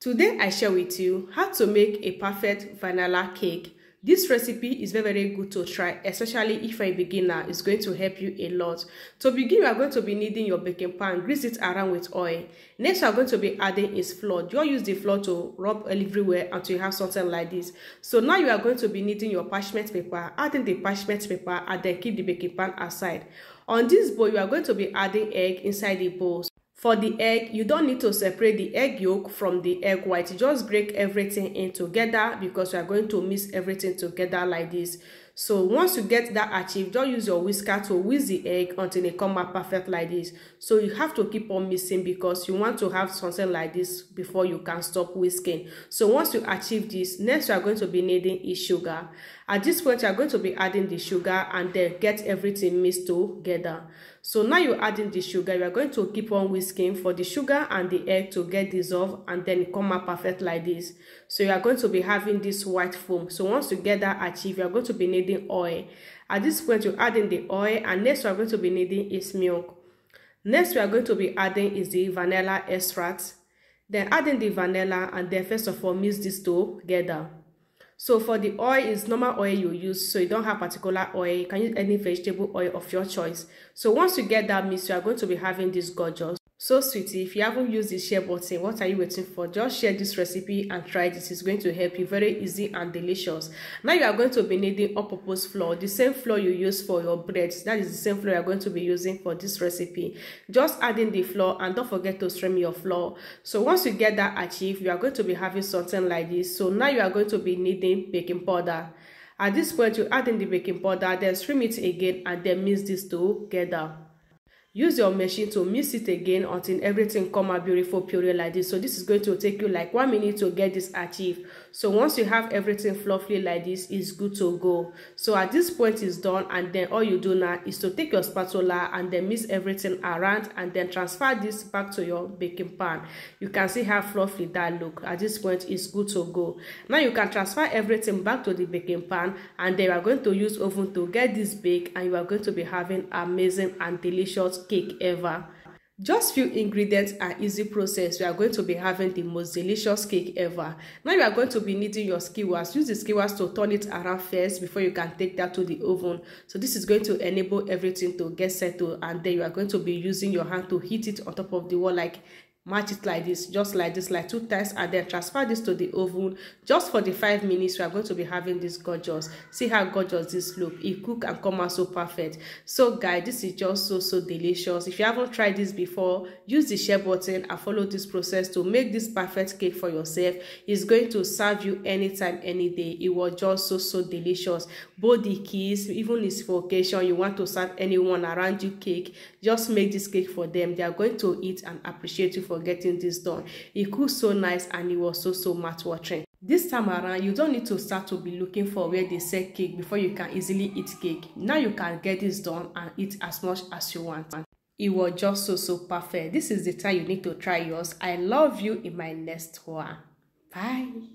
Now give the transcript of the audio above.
Today I share with you how to make a perfect vanilla cake. This recipe is very good to try, especially if you're a beginner. It's going to help you a lot. To begin, you are going to be needing your baking pan. Grease it around with oil. Next, you are going to be adding is flour. Don't use the flour to rub everywhere until you have something like this. So now you are going to be needing your parchment paper. Adding the parchment paper and then keep the baking pan aside. On this bowl, you are going to be adding egg inside the bowl. For the egg, you don't need to separate the egg yolk from the egg white. You just break everything in together because you are going to mix everything together like this. So once you get that achieved, just use your whisker to whisk the egg until it comes out perfect like this. So you have to keep on mixing because you want to have something like this before you can stop whisking. So once you achieve this, next you are going to be needing is sugar. At this point, you are going to be adding the sugar and then get everything mixed together. So now you're adding the sugar, you are going to keep on whisking for the sugar and the egg to get dissolved and then come out perfect like this. So you are going to be having this white foam. So once you get that achieved, you are going to be needing oil. At this point, you're adding the oil, and next you are going to be needing is milk. Next we are going to be adding is the vanilla extract. Then adding the vanilla, and then first of all mix this together. So for the oil, is normal oil you use, so you don't have particular oil. You can use any vegetable oil of your choice. So once you get that mix, you are going to be having this gorgeous. So sweetie, if you haven't used the share button, what are you waiting for? Just share this recipe and try this. It's going to help you. Very easy and delicious. Now you are going to be needing all-purpose flour, the same flour you use for your breads. That is the same flour you are going to be using for this recipe. Just adding the flour, and don't forget to strain your flour. So once you get that achieved, you are going to be having something like this. So now you are going to be needing baking powder. At this point, you add in the baking powder, then strain it again, and then mix this together. Use your machine to mix it again until everything come out beautiful puree like this. So this is going to take you like 1 minute to get this achieved. So once you have everything fluffy like this, it's good to go. So at this point it's done, and then all you do now is to take your spatula and then mix everything around and then transfer this back to your baking pan. You can see how fluffy that look. At this point it's good to go. Now you can transfer everything back to the baking pan, and then you are going to use oven to get this baked, and you are going to be having amazing and delicious cake ever. Just few ingredients and easy process, we are going to be having the most delicious cake ever. Now you are going to be needing your skewers. Use the skewers to turn it around first before you can take that to the oven. So this is going to enable everything to get settled, and then you are going to be using your hand to hit it on top of the wall, like match it like this, just like this, like 2 times, and then transfer this to the oven just for the 5 minutes. We are going to be having this gorgeous. See how gorgeous this look. It cook and come out so perfect. So guys, this is just so delicious. If you haven't tried this before, use the share button and follow this process to make this perfect cake for yourself. It's going to serve you anytime, any day. It was just so delicious. Both the kids, even if for occasion you want to serve anyone around you cake, just make this cake for them. They are going to eat and appreciate you for getting this done. It cooked so nice, and it was so mouth-watering. This time around, you don't need to start to be looking for where they sell cake before you can easily eat cake. Now you can get this done and eat as much as you want. It was just so perfect. This is the time you need to try yours. I love you in my next one. Bye.